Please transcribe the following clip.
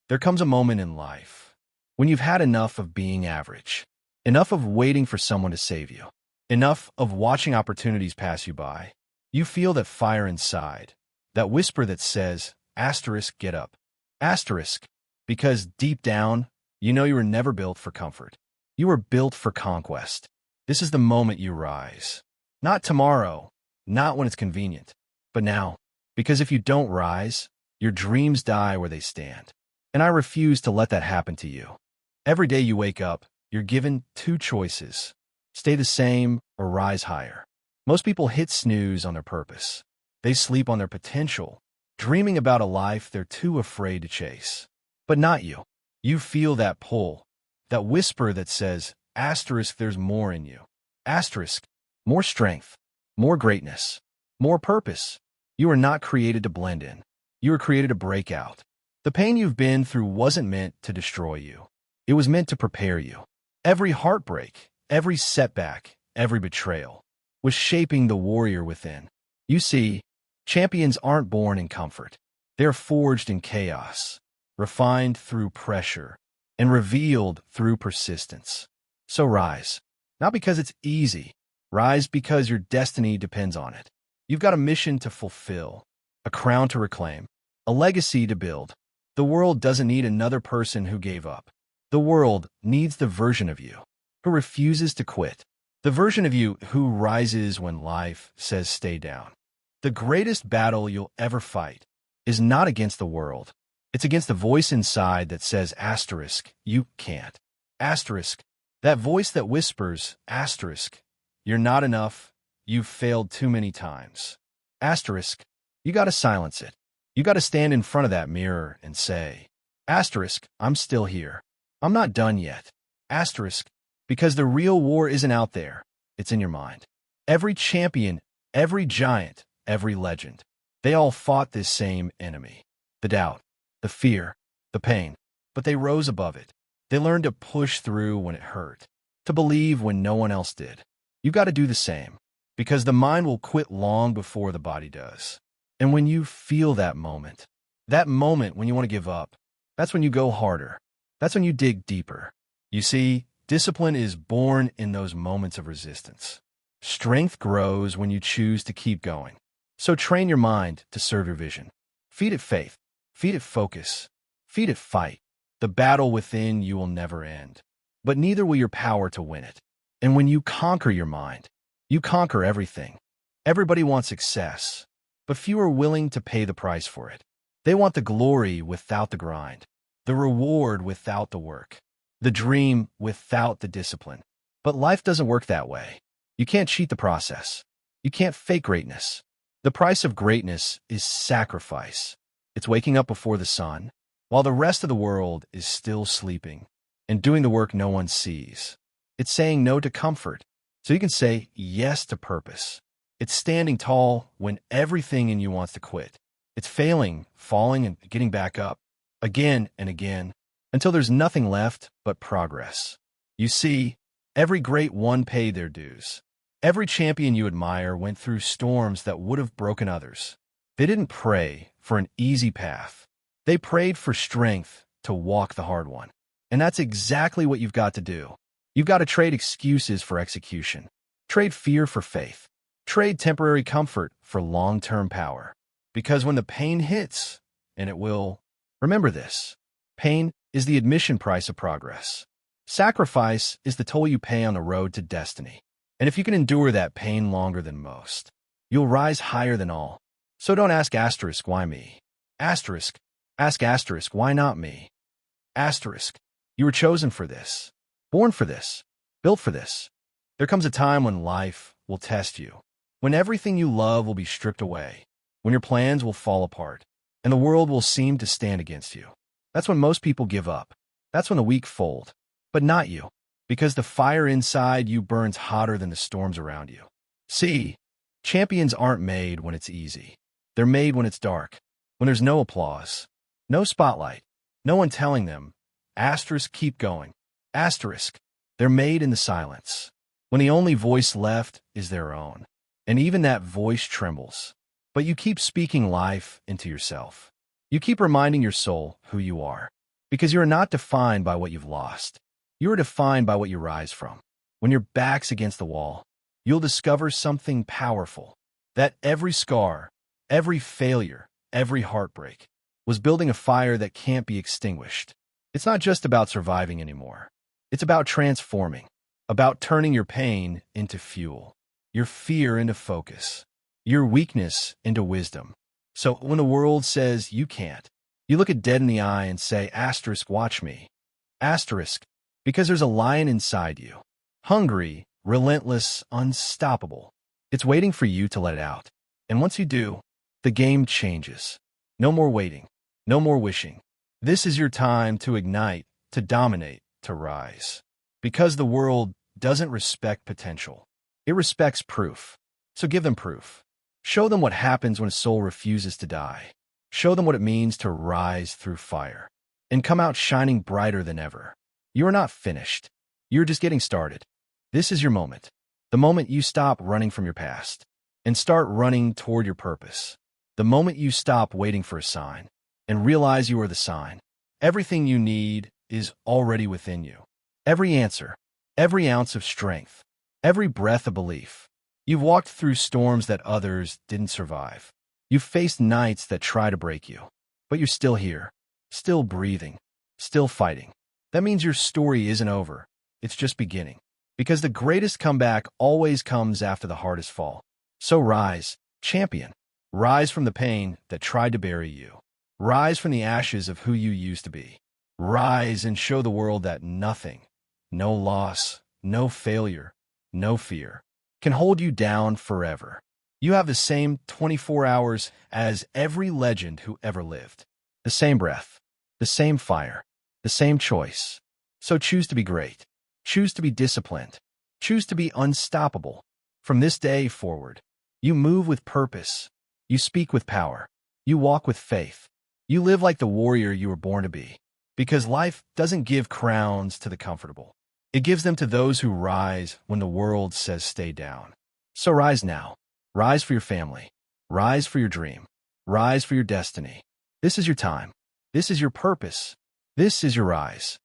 There comes a moment in life when you've had enough of being average, enough of waiting for someone to save you, enough of watching opportunities pass you by. You feel that fire inside, that whisper that says, asterisk, get up. Asterisk, because deep down, you know you were never built for comfort. You were built for conquest. This is the moment you rise. Not tomorrow, not when it's convenient, but now. Because if you don't rise, your dreams die where they stand. And I refuse to let that happen to you. Every day you wake up, you're given two choices: stay the same or rise higher. Most people hit snooze on their purpose. They sleep on their potential, dreaming about a life they're too afraid to chase. But not you. You feel that pull, that whisper that says, asterisk, there's more in you. Asterisk, more strength, more greatness, more purpose. You are not created to blend in. You were created to break out. The pain you've been through wasn't meant to destroy you. It was meant to prepare you. Every heartbreak, every setback, every betrayal was shaping the warrior within. You see, champions aren't born in comfort. They're forged in chaos, refined through pressure, and revealed through persistence. So rise, not because it's easy. Rise because your destiny depends on it. You've got a mission to fulfill, a crown to reclaim, a legacy to build. The world doesn't need another person who gave up. The world needs the version of you who refuses to quit. The version of you who rises when life says stay down. The greatest battle you'll ever fight is not against the world. It's against the voice inside that says asterisk, you can't. Asterisk, that voice that whispers, asterisk, you're not enough, you've failed too many times. Asterisk, you gotta silence it. You gotta stand in front of that mirror and say, asterisk, I'm still here. I'm not done yet. Asterisk, because the real war isn't out there, it's in your mind. Every champion, every giant, every legend, they all fought this same enemy. The doubt, the fear, the pain, but they rose above it. They learned to push through when it hurt, to believe when no one else did. You got to do the same, because the mind will quit long before the body does. And when you feel that moment when you want to give up, that's when you go harder. That's when you dig deeper. You see, discipline is born in those moments of resistance. Strength grows when you choose to keep going. So train your mind to serve your vision. Feed it faith. Feed it focus. Feed it fight. The battle within you will never end, but neither will your power to win it. And when you conquer your mind, you conquer everything. Everybody wants success, but few are willing to pay the price for it. They want the glory without the grind, the reward without the work, the dream without the discipline. But life doesn't work that way. You can't cheat the process. You can't fake greatness. The price of greatness is sacrifice. It's waking up before the sun, while the rest of the world is still sleeping, and doing the work no one sees. It's saying no to comfort, so you can say yes to purpose. It's standing tall when everything in you wants to quit. It's failing, falling, and getting back up, again and again, until there's nothing left but progress. You see, every great one paid their dues. Every champion you admire went through storms that would have broken others. They didn't pray for an easy path. They prayed for strength to walk the hard one. And that's exactly what you've got to do. You've got to trade excuses for execution. Trade fear for faith. Trade temporary comfort for long-term power. Because when the pain hits, and it will, remember this: pain is the admission price of progress. Sacrifice is the toll you pay on the road to destiny. And if you can endure that pain longer than most, you'll rise higher than all. So don't ask asterisk, why me? Asterisk, ask asterisk, why not me? Asterisk, you were chosen for this, born for this, built for this. There comes a time when life will test you, when everything you love will be stripped away, when your plans will fall apart, and the world will seem to stand against you. That's when most people give up. That's when the weak fold. But not you, because the fire inside you burns hotter than the storms around you. See, champions aren't made when it's easy. They're made when it's dark, when there's no applause, no spotlight, no one telling them, asterisk, keep going. Asterisk, they're made in the silence, when the only voice left is their own. And even that voice trembles. But you keep speaking life into yourself. You keep reminding your soul who you are. Because you are not defined by what you've lost. You are defined by what you rise from. When your back's against the wall, you'll discover something powerful. That every scar, every failure, every heartbreak was building a fire that can't be extinguished. It's not just about surviving anymore. It's about transforming, about turning your pain into fuel, your fear into focus, your weakness into wisdom. So when the world says you can't, you look it dead in the eye and say, asterisk, watch me. Asterisk, because there's a lion inside you. Hungry, relentless, unstoppable. It's waiting for you to let it out. And once you do, the game changes. No more waiting. No more wishing. This is your time to ignite, to dominate, to rise. Because the world doesn't respect potential. It respects proof. So give them proof. Show them what happens when a soul refuses to die. Show them what it means to rise through fire and come out shining brighter than ever. You are not finished. You're just getting started. This is your moment. The moment you stop running from your past and start running toward your purpose. The moment you stop waiting for a sign and realize you are the sign. Everything you need is already within you. Every answer, every ounce of strength, every breath of belief. You've walked through storms that others didn't survive. You've faced nights that try to break you, but you're still here, still breathing, still fighting. That means your story isn't over. It's just beginning. Because the greatest comeback always comes after the hardest fall. So rise, champion. Rise from the pain that tried to bury you. Rise from the ashes of who you used to be. Rise and show the world that nothing, no loss, no failure, no fear, can hold you down forever. You have the same 24 hours as every legend who ever lived. The same breath, the same fire, the same choice. So choose to be great. Choose to be disciplined. Choose to be unstoppable. From this day forward, you move with purpose. You speak with power. You walk with faith. You live like the warrior you were born to be. Because life doesn't give crowns to the comfortable. It gives them to those who rise when the world says stay down. So rise now. Rise for your family. Rise for your dream. Rise for your destiny. This is your time. This is your purpose. This is your rise.